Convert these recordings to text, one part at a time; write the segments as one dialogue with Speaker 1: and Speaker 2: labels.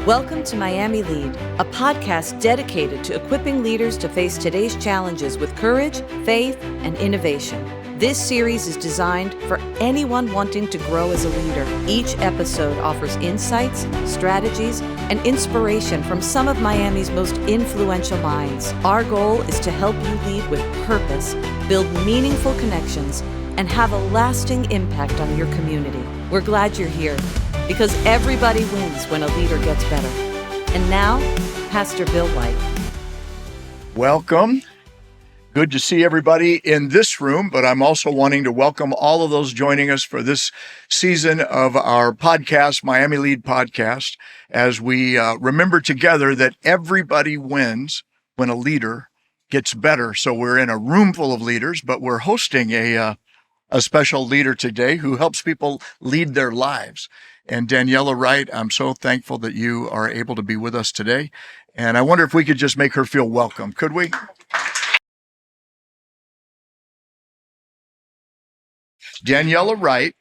Speaker 1: Welcome to Miami Lead, a podcast dedicated to equipping leaders to face today's challenges with courage, faith, and innovation. This series is designed for anyone wanting to grow as a leader. Each episode offers insights, strategies, and inspiration from some of Miami's most influential minds. Our goal is to help you lead with purpose, build meaningful connections, and have a lasting impact on your community. We're glad you're here, because everybody wins when a leader gets better. And now, Pastor Bill White.
Speaker 2: Welcome. Good to see everybody in this room, but I'm also wanting to welcome all of those joining us for this season of our podcast, Miami Lead Podcast, as we remember together that everybody wins when a leader gets better. So we're in a room full of leaders, but we're hosting a special leader today who helps people lead their lives. And Daniella, Wright, I'm so thankful that you are able to be with us today. And I wonder if we could just make her feel welcome. Could we? Daniella Wright,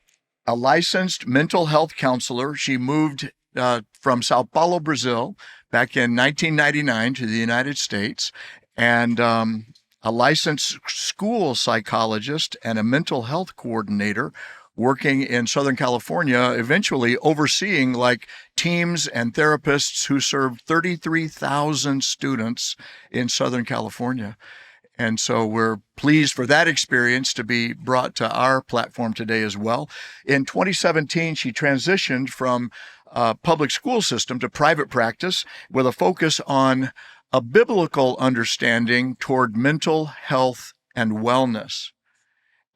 Speaker 2: a licensed mental health counselor. She moved from Sao Paulo, Brazil, back in 1999 to the United States, and a licensed school psychologist and a mental health coordinator working in Southern California, eventually overseeing like teams and therapists who served 33,000 students in Southern California. And so we're pleased for that experience to be brought to our platform today as well. In 2017, she transitioned from public school system to private practice with a focus on a biblical understanding toward mental health and wellness.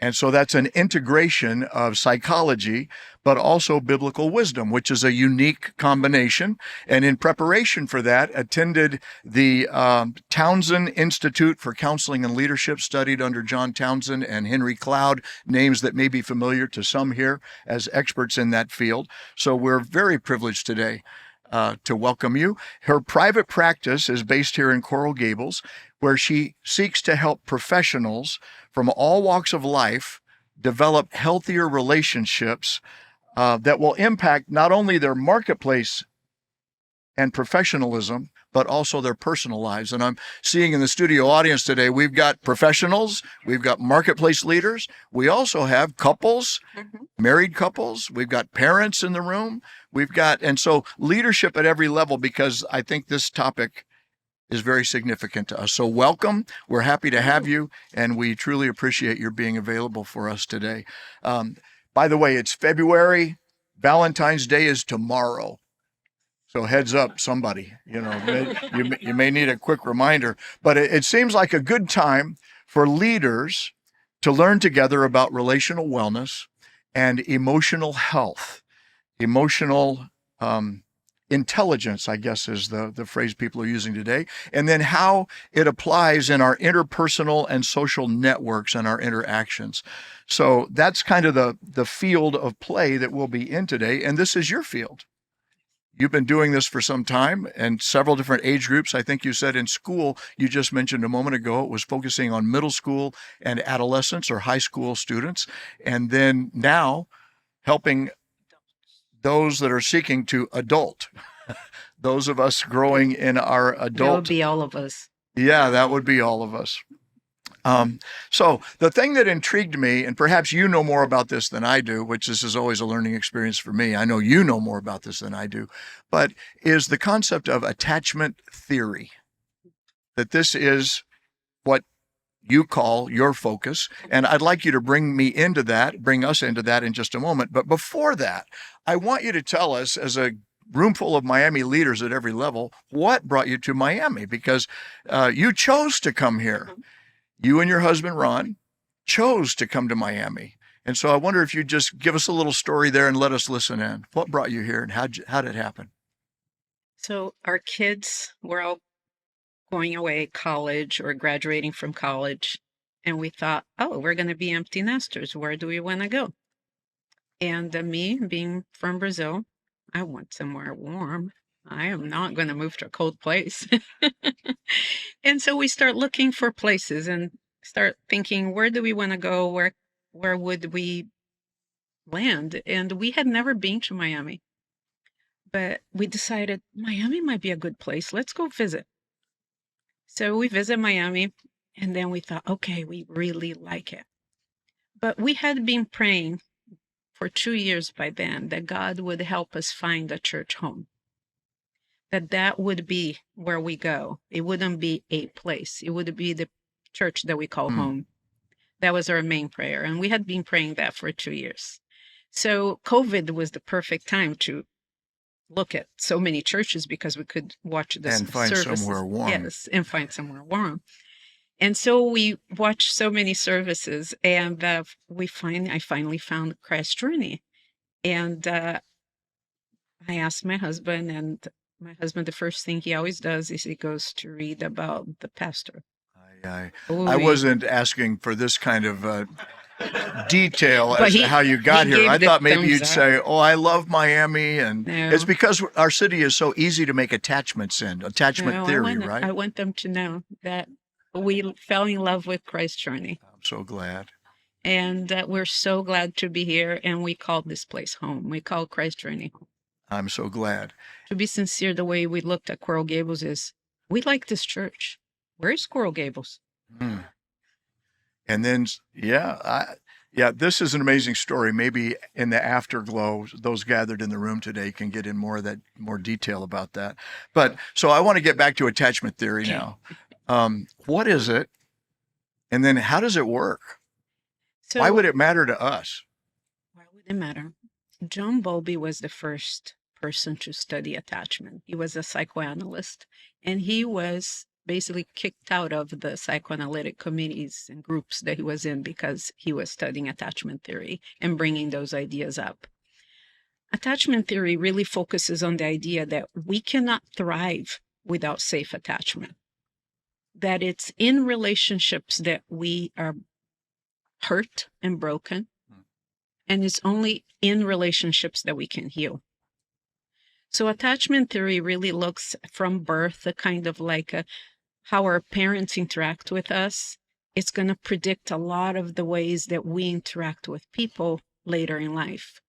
Speaker 2: And so that's an integration of psychology, but also biblical wisdom, which is a unique combination. And in preparation for that, attended the Townsend Institute for Counseling and Leadership, studied under John Townsend and Henry Cloud, names that may be familiar to some here as experts in that field. So we're very privileged today to welcome you. Her private practice is based here in Coral Gables, where she seeks to help professionals from all walks of life develop healthier relationships that will impact not only their marketplace and professionalism, but also their personal lives. And I'm seeing in the studio audience today, we've got professionals, we've got marketplace leaders, we also have couples, married couples, we've got parents in the room, and so leadership at every level, because I think this topic is very significant to us. So welcome. We're happy to have you, and we truly appreciate your being available for us today. By the way, it's February. Valentine's Day is tomorrow. So heads up, somebody, you may need a quick reminder, but it seems like a good time for leaders to learn together about relational wellness and emotional health, emotional intelligence, I guess is the phrase people are using today, and then how it applies in our interpersonal and social networks and our interactions. So that's kind of the field of play that we'll be in today, and this is your field. You've been doing this for some time and several different age groups. I think you said in school, you just mentioned a moment ago, it was focusing on middle school and adolescents or high school students, and then now helping those that are seeking to adult, those of us growing in our adult.
Speaker 3: That would be all of us.
Speaker 2: Yeah, that would be all of us. So the thing that intrigued me, and perhaps you know more about this than I do, which this is always a learning experience for me. I know you know more about this than I do, but is the concept of attachment theory, that this is what you call your focus. And I'd like you to bring us into that in just a moment. But before that, I want you to tell us, as a room full of Miami leaders at every level, what brought you to Miami? Because you chose to come here. You and your husband, Ron, chose to come to Miami. And so I wonder if you'd just give us a little story there and let us listen in. What brought you here and how did it happen?
Speaker 3: So our kids were all going away college or graduating from college. And we thought, we're going to be empty nesters. Where do we want to go? And me, being from Brazil, I want somewhere warm. I am not going to move to a cold place. And so we start looking for places and start thinking, where do we want to go? Where would we land? And we had never been to Miami. But we decided Miami might be a good place. Let's go visit. So we visit Miami, and then we thought, okay, we really like it. But we had been praying for 2 years by then that God would help us find a church home, that would be where we go. It wouldn't be a place. It would be the church that we call home. That was our main prayer. And we had been praying that for 2 years. So COVID was the perfect time to look at so many churches because we could watch the
Speaker 2: and find
Speaker 3: services.
Speaker 2: somewhere warm.
Speaker 3: Yes, and find somewhere warm. And so we watched so many services, and I finally found Christ Journey. And I asked my husband, and my husband, the first thing he always does is he goes to read about the pastor.
Speaker 2: I wasn't asking for this kind of detail as to how you got here. I thought maybe you'd say, "Oh, I love Miami," and it's because our city is so easy to make attachments in. Attachment theory, right?
Speaker 3: I want them to know that we fell in love with Christ Journey.
Speaker 2: I'm so glad.
Speaker 3: And we're so glad to be here, and we call this place home. We call Christ Journey home.
Speaker 2: I'm so glad.
Speaker 3: To be sincere, the way we looked at Coral Gables is, we like this church. Where's Coral Gables?
Speaker 2: And then, this is an amazing story. Maybe in the afterglow, those gathered in the room today can get in more detail about that. But so I want to get back to attachment theory now. What is it? And then how does it work? So, why would it matter to us?
Speaker 3: Why would it matter? John Bowlby was the first person to study attachment. He was a psychoanalyst, and he was basically kicked out of the psychoanalytic committees and groups that he was in because he was studying attachment theory and bringing those ideas up. Attachment theory really focuses on the idea that we cannot thrive without safe attachment, that it's in relationships that we are hurt and broken, and it's only in relationships that we can heal. So attachment theory really looks from birth, a kind of like how our parents interact with us. It's going to predict a lot of the ways that we interact with people later in life,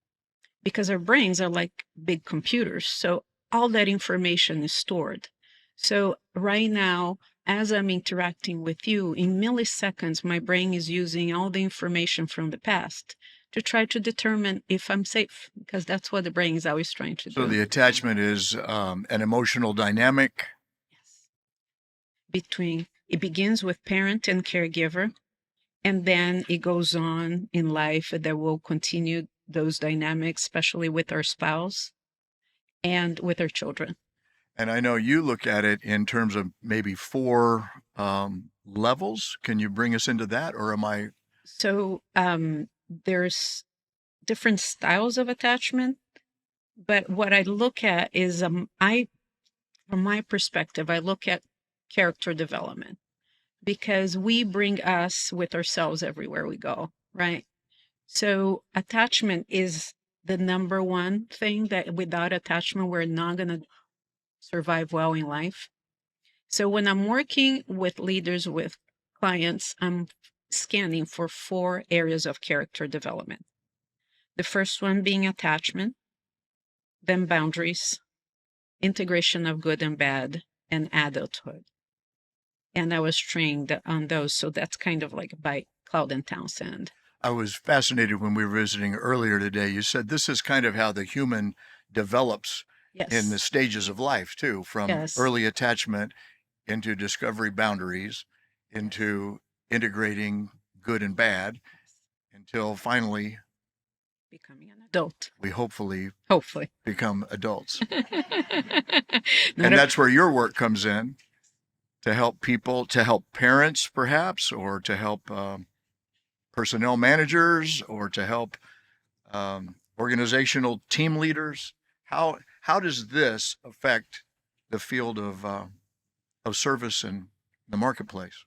Speaker 3: because our brains are like big computers. So all that information is stored. So right now, as I'm interacting with you, in milliseconds, my brain is using all the information from the past to try to determine if I'm safe, because that's what the brain is always trying to do.
Speaker 2: So the attachment is an emotional dynamic.
Speaker 3: Yes. It begins with parent and caregiver, and then it goes on in life that will continue those dynamics, especially with our spouse and with our children.
Speaker 2: And I know you look at it in terms of maybe 4 levels. Can you bring us into that, or am I?
Speaker 3: So there's different styles of attachment, but what I look at is, from my perspective, I look at character development, because we bring us with ourselves everywhere we go, right? So attachment is the number one thing that without attachment, we're not going to survive well in life. So when I'm working with leaders, with clients, I'm scanning for 4 areas of character development. The first one being attachment, then boundaries, integration of good and bad, and adulthood. And I was trained on those. So that's kind of like by Cloud and Townsend.
Speaker 2: I was fascinated when we were visiting earlier today. You said this is kind of how the human develops in the stages of life too, from early attachment into discovery boundaries, into integrating good and bad, until finally
Speaker 3: becoming an adult.
Speaker 2: We hopefully become adults. And that's where your work comes in, to help people, to help parents perhaps, or to help personnel managers, or to help organizational team leaders. How does this affect the field of service in the marketplace?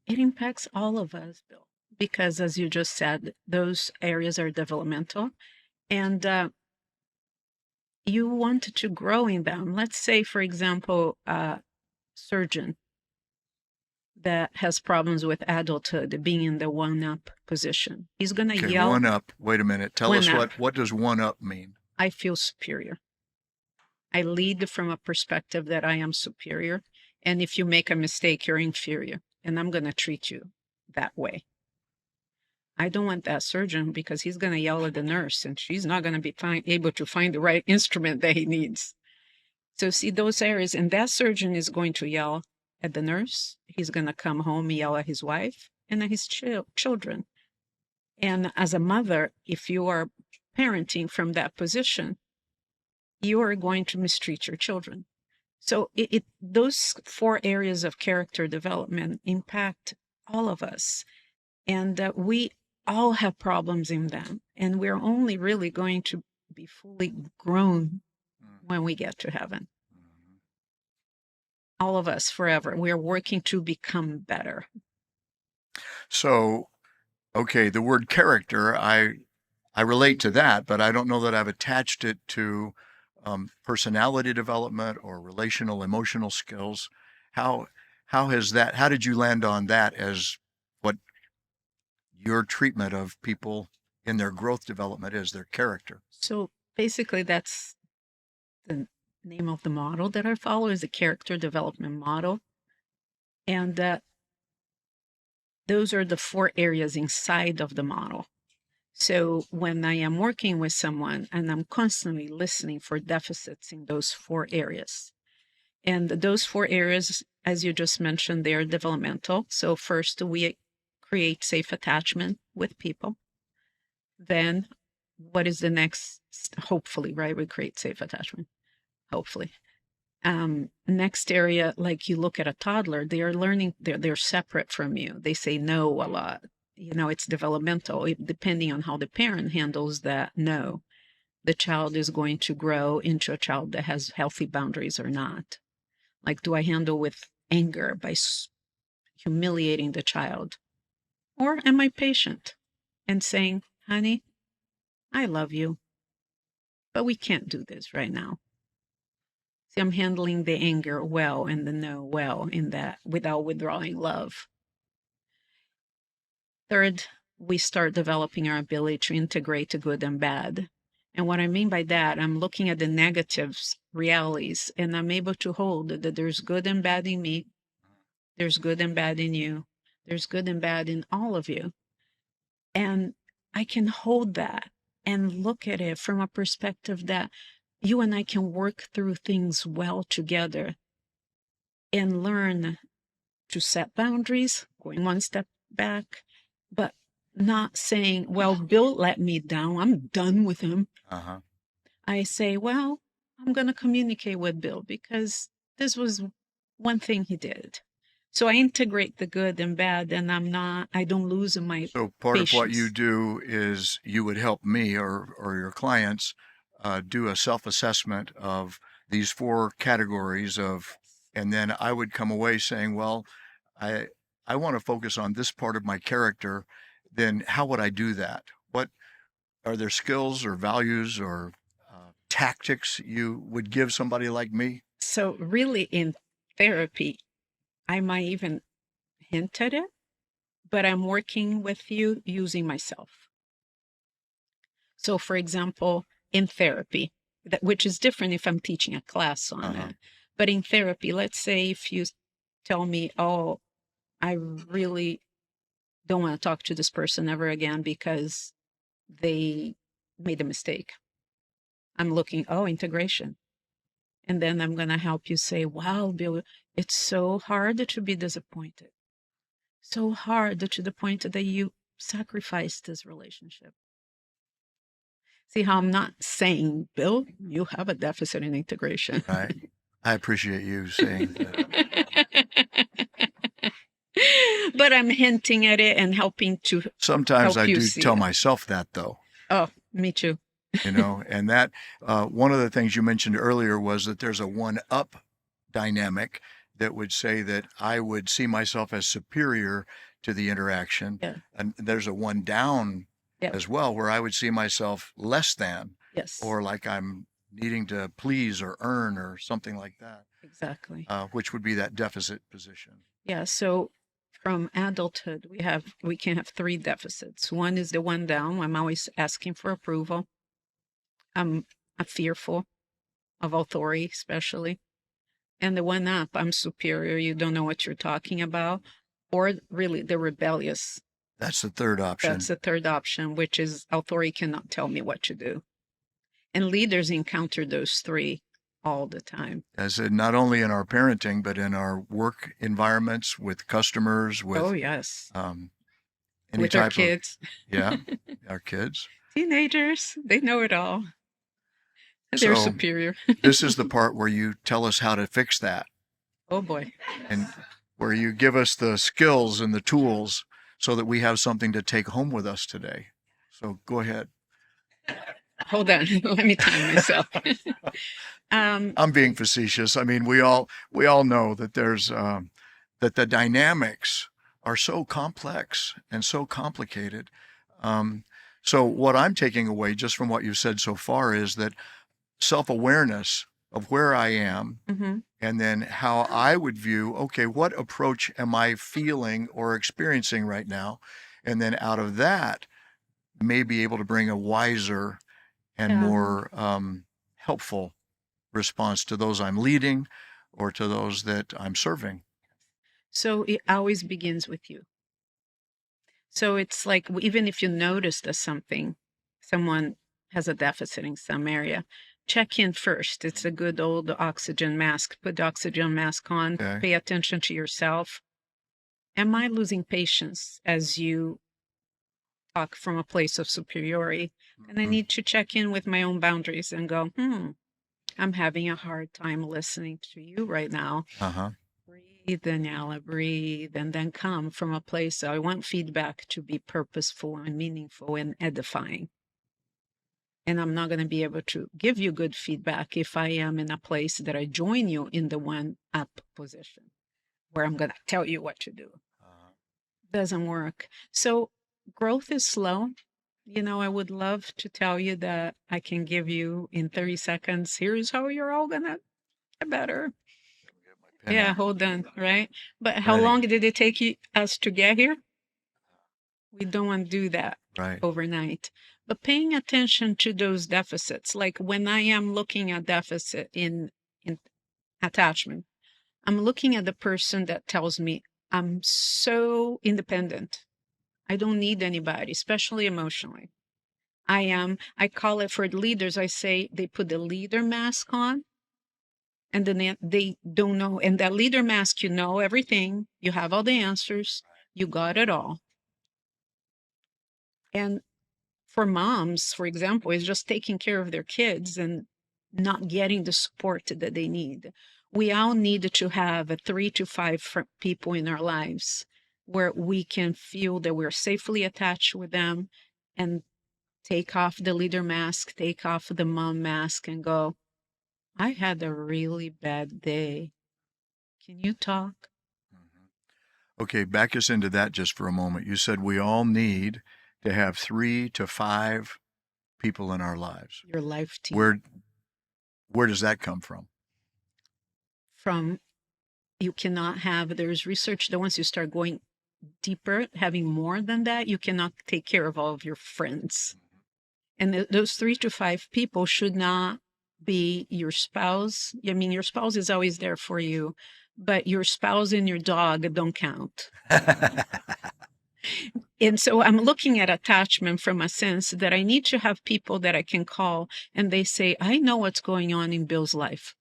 Speaker 3: It impacts all of us, Bill, because as you just said, those areas are developmental, and you want to grow in them. Let's say, for example, a surgeon that has problems with adulthood, being in the one-up position. He's going to yell.
Speaker 2: One up. Wait a minute. Tell us what does one up mean?
Speaker 3: I feel superior. I lead from a perspective that I am superior. And if you make a mistake, you're inferior. And I'm going to treat you that way. I don't want that surgeon because he's going to yell at the nurse and she's not going to be able to find the right instrument that he needs. So see those areas, and that surgeon is going to yell at the nurse. He's going to come home, yell at his wife and at his children. And as a mother, if you are parenting from that position, you are going to mistreat your children. So those 4 areas of character development impact all of us. And we all have problems in them. And we're only really going to be fully grown when we get to heaven. All of us forever. We are working to become better.
Speaker 2: So, okay, the word character, I relate to that, but I don't know that I've attached it to personality development or relational, emotional skills. How did you land on that as what your treatment of people in their growth development is, their character?
Speaker 3: So basically that's the name of the model that I follow, is the character development model. And those are the 4 areas inside of the model. So when I am working with someone and I'm constantly listening for deficits in those 4 areas, and those 4 areas, as you just mentioned, they are developmental. So first we create safe attachment with people. Then what is the next? Hopefully, right? We create safe attachment. Hopefully. Next area, like you look at a toddler, they are learning, they're separate from you. They say no a lot. It's developmental. Depending on how the parent handles that no, the child is going to grow into a child that has healthy boundaries or not. Like, do I handle with anger by humiliating the child? Or am I patient and saying, honey, I love you, but we can't do this right now. See, I'm handling the anger well and the no well in that without withdrawing love. Third, we start developing our ability to integrate the good and bad. And what I mean by that, I'm looking at the negatives, realities, and I'm able to hold that there's good and bad in me. There's good and bad in you. There's good and bad in all of you. And I can hold that and look at it from a perspective that you and I can work through things well together and learn to set boundaries, going one step back, but not saying, well, Bill let me down. I'm done with him.
Speaker 2: Uh-huh.
Speaker 3: I say, well, I'm going to communicate with Bill because this was one thing he did. So I integrate the good and bad, and I don't lose my
Speaker 2: So part
Speaker 3: patience.
Speaker 2: of what you do is you would help me or your clients do a self-assessment of these 4 categories of, and then I would come away saying, well, I want to focus on this part of my character. Then how would I do that? What are there skills or values or tactics you would give somebody like me?
Speaker 3: So really in therapy, I might even hint at it, but I'm working with you using myself. So for example, in therapy, which is different if I'm teaching a class on it, but in therapy, let's say if you tell me, oh, I really don't want to talk to this person ever again because they made a mistake. I'm looking, integration. And then I'm going to help you say, wow, Bill, it's so hard to be disappointed. So hard to the point that you sacrificed this relationship. See how I'm not saying, Bill, you have a deficit in integration.
Speaker 2: Right. I appreciate you saying that.
Speaker 3: But I'm hinting at it and helping to.
Speaker 2: Sometimes I do tell
Speaker 3: it.
Speaker 2: myself that, though.
Speaker 3: Oh, me too.
Speaker 2: And that one of the things you mentioned earlier was that there's a one-up dynamic that would say that I would see myself as superior to the interaction.
Speaker 3: Yeah.
Speaker 2: And there's a one-down as well, where I would see myself less than.
Speaker 3: Yes.
Speaker 2: Or like I'm needing to please or earn or something like that.
Speaker 3: Exactly.
Speaker 2: Which would be that deficit position.
Speaker 3: Yeah. So from adulthood, we can have 3 deficits. One is the one down. I'm always asking for approval. I'm fearful. of authority, especially. And the one up, I'm superior, you don't know what you're talking about. Or really the rebellious.
Speaker 2: That's the third option.
Speaker 3: That's the third option, which is authority cannot tell me what to do. And leaders encounter those three all the time.
Speaker 2: As in not only in our parenting, but in our work environments with customers, with
Speaker 3: Oh, yes.
Speaker 2: any
Speaker 3: With our
Speaker 2: type
Speaker 3: kids.
Speaker 2: of our kids.
Speaker 3: Teenagers, they know it all. They're
Speaker 2: So
Speaker 3: superior.
Speaker 2: this is the part where you tell us how to fix that,
Speaker 3: Oh boy.
Speaker 2: and where you give us the skills and the tools so that we have something to take home with us today. So go ahead.
Speaker 3: Hold on. Let me time myself.
Speaker 2: I'm being facetious. I mean, we all know that there's that the dynamics are so complex and so complicated. So what I'm taking away just from what you've said so far is that self-awareness of where I am,
Speaker 3: Mhm.
Speaker 2: and then how I would view, okay, what approach am I feeling or experiencing right now? And then out of that, may be able to bring a wiser and
Speaker 3: Yeah.
Speaker 2: more helpful response to those I'm leading or to those that I'm serving.
Speaker 3: So it always begins with you. So it's like even if you notice that someone has a deficit in some area, check in first. It's a good old oxygen mask. Put the oxygen mask on.
Speaker 2: Okay.
Speaker 3: Pay attention to yourself. Am I losing patience as you talk from a place of superiority? And I
Speaker 2: Mhm.
Speaker 3: need to check in with my own boundaries and go, I'm having a hard time listening to you right now.
Speaker 2: Uh-huh.
Speaker 3: Breathe, Daniella, breathe, and then come from a place. I want feedback to be purposeful and meaningful and edifying. And I'm not going to be able to give you good feedback if I am in a place that I join you in the one up position where I'm going to tell you what to do. Doesn't work. So growth is slow. I would love to tell you that I can give you in 30 seconds, here's how you're all going to get better. Yeah, hold on, right? But how
Speaker 2: Ready.
Speaker 3: long did it take us to get here? We don't want to do that
Speaker 2: Right.
Speaker 3: overnight. But paying attention to those deficits, like when I am looking at deficit in attachment, I'm looking at the person that tells me I'm so independent. I don't need anybody, especially emotionally. I call it for leaders, I say they put the leader mask on and then they don't know. And that leader mask, you know everything, you have all the answers, you got it all. And for moms, for example, is just taking care of their kids and not getting the support that they need. We all need to have 3 to 5 people in our lives where we can feel that we're safely attached with them and take off the leader mask, take off the mom mask and go, I had a really bad day. Can you talk?
Speaker 2: Okay, back us into that just for a moment. You said we all need to have 3 to 5 people in our lives.
Speaker 3: Your life team.
Speaker 2: Where does that come from?
Speaker 3: From you cannot have, there's research that once you start going deeper, having more than that, you cannot take care of all of your friends. And those 3 to 5 people should not be your spouse. I mean, your spouse is always there for you, but your spouse and your dog don't count. And so I'm looking at attachment from a sense that I need to have people that I can call and they say, I know what's going on in Bill's life.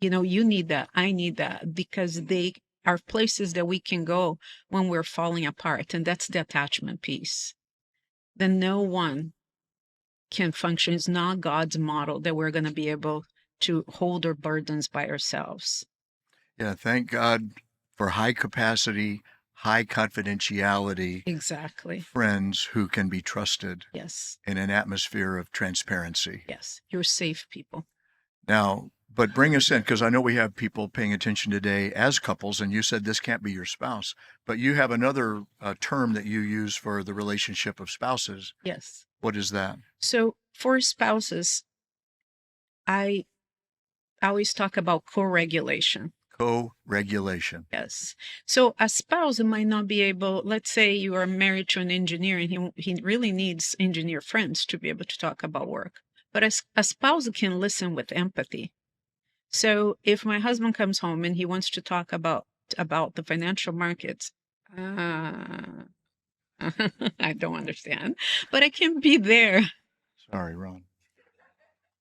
Speaker 3: You need that. I need that, because they are places that we can go when we're falling apart. And that's the attachment piece. Then no one can function. It's not God's model that we're going to be able to hold our burdens by ourselves.
Speaker 2: Yeah, thank God for high capacity, high confidentiality
Speaker 3: Exactly.
Speaker 2: friends who can be trusted.
Speaker 3: Yes.
Speaker 2: In an atmosphere of transparency.
Speaker 3: Yes. You're safe people.
Speaker 2: Now, but bring us in, because I know we have people paying attention today as couples, and you said this can't be your spouse, but you have another term that you use for the relationship of spouses.
Speaker 3: Yes.
Speaker 2: What is that?
Speaker 3: So for spouses, I always talk about co-regulation.
Speaker 2: Co-regulation.
Speaker 3: Yes. So a spouse might not be able, let's say you are married to an engineer and he really needs engineer friends to be able to talk about work. But a spouse can listen with empathy. So if my husband comes home and he wants to talk about the financial markets, I don't understand, but I can be there.
Speaker 2: Sorry, Ron.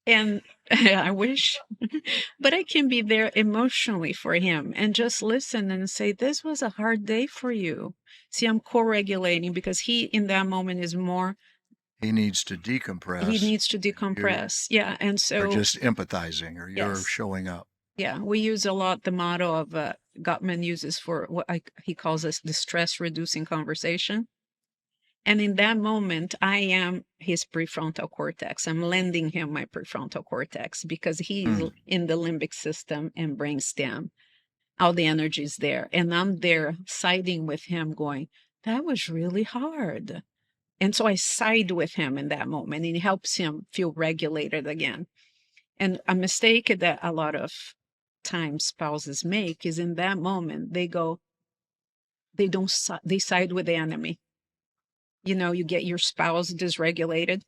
Speaker 3: And I wish, but I can be there emotionally for him and just listen and say, this was a hard day for you. See, I'm co-regulating because he, in that moment, is more.
Speaker 2: He needs to decompress.
Speaker 3: He needs to decompress. Yeah. And so.
Speaker 2: Or just empathizing, or you're
Speaker 3: Yes.
Speaker 2: showing up.
Speaker 3: Yeah. We use a lot the motto of Gottman uses for what he calls us the stress reducing conversation. And in that moment, I am his prefrontal cortex. I'm lending him my prefrontal cortex because he's in the limbic system and brainstem. All the energy is there. And I'm there siding with him going, that was really hard. And so I side with him in that moment, and it helps him feel regulated again. And a mistake that a lot of times spouses make is in that moment, they side with the enemy. You know, you get your spouse dysregulated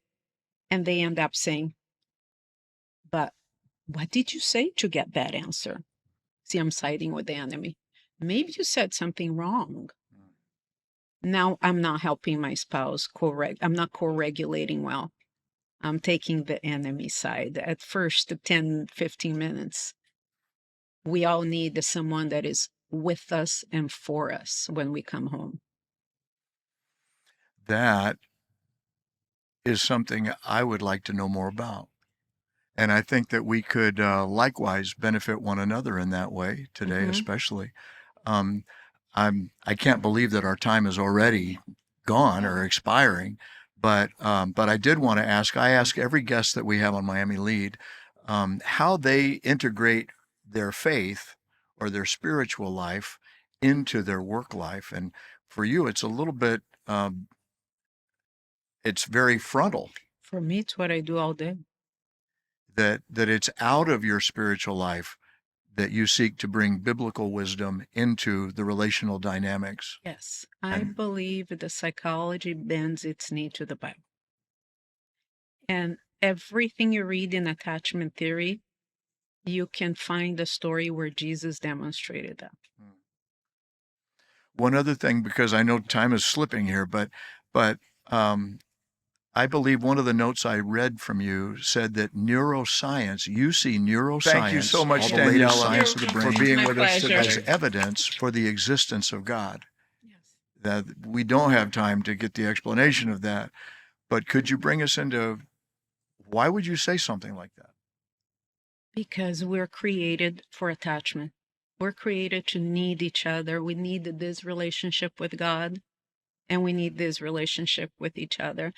Speaker 3: and they end up saying, but what did you say to get that answer? See, I'm siding with the enemy. Maybe you said something wrong. Now I'm not helping my spouse I'm not co-regulating well. I'm taking the enemy side. At first, 10, 15 minutes, we all need someone that is with us and for us when we come home.
Speaker 2: That is something I would like to know more about. And I think that we could likewise benefit one another in that way today, especially. I can't believe that our time is already gone or expiring, but I did want to ask. I ask every guest that we have on Miami Lead how they integrate their faith or their spiritual life into their work life. And for you, it's a little bit. It's very frontal.
Speaker 3: For me, it's what I do all day.
Speaker 2: That it's out of your spiritual life that you seek to bring biblical wisdom into the relational dynamics.
Speaker 3: Yes, I believe the psychology bends its knee to the Bible. And everything you read in attachment theory, you can find a story where Jesus demonstrated that.
Speaker 2: One other thing, because I know time is slipping here, but I believe one of the notes I read from you said that neuroscience, you see neuroscience,
Speaker 4: thank you so much,
Speaker 2: all the latest
Speaker 4: Daniella,
Speaker 2: science of the brain,
Speaker 4: for being
Speaker 3: My
Speaker 4: with us
Speaker 3: pleasure.
Speaker 4: today.
Speaker 2: as evidence for the existence of God.
Speaker 3: Yes.
Speaker 2: That we don't have time to get the explanation of that, but could you bring us into why would you say something like that?
Speaker 3: Because we're created for attachment. We're created to need each other. We need this relationship with God, and we need this relationship with each other.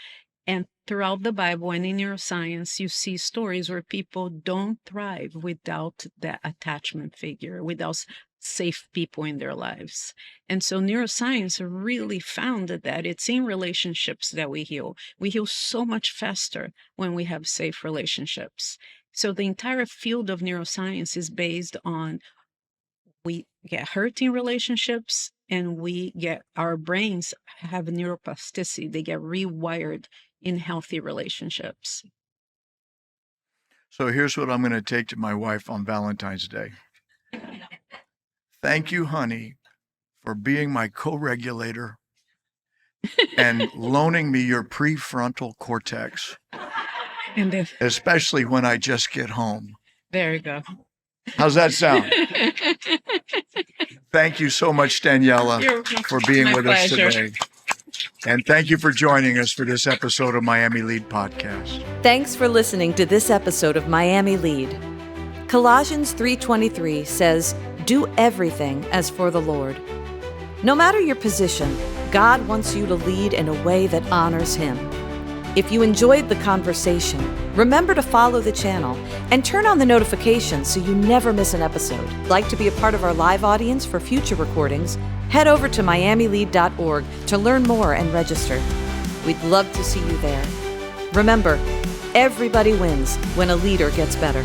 Speaker 3: And throughout the Bible and in neuroscience, you see stories where people don't thrive without that attachment figure, without safe people in their lives. And so neuroscience really found that it's in relationships that we heal. We heal so much faster when we have safe relationships. So the entire field of neuroscience is based on we get hurt in relationships and our brains have neuroplasticity. They get rewired in healthy relationships.
Speaker 2: So here's what I'm going to take to my wife on Valentine's Day. Thank you, honey, for being my co-regulator and loaning me your prefrontal cortex,
Speaker 3: And then,
Speaker 2: especially when I just get home.
Speaker 3: there you go.
Speaker 2: How's that sound? Thank you so much, Daniella, for being
Speaker 3: My
Speaker 2: with us
Speaker 3: pleasure.
Speaker 2: today. And thank you for joining us for this episode of Miami Lead Podcast.
Speaker 1: Thanks for listening to this episode of Miami Lead. Colossians 3:23 says, "Do everything as for the Lord." No matter your position, God wants you to lead in a way that honors Him. If you enjoyed the conversation, remember to follow the channel and turn on the notifications so you never miss an episode. Like to be a part of our live audience for future recordings? Head over to miamilead.org to learn more and register. We'd love to see you there. Remember, everybody wins when a leader gets better.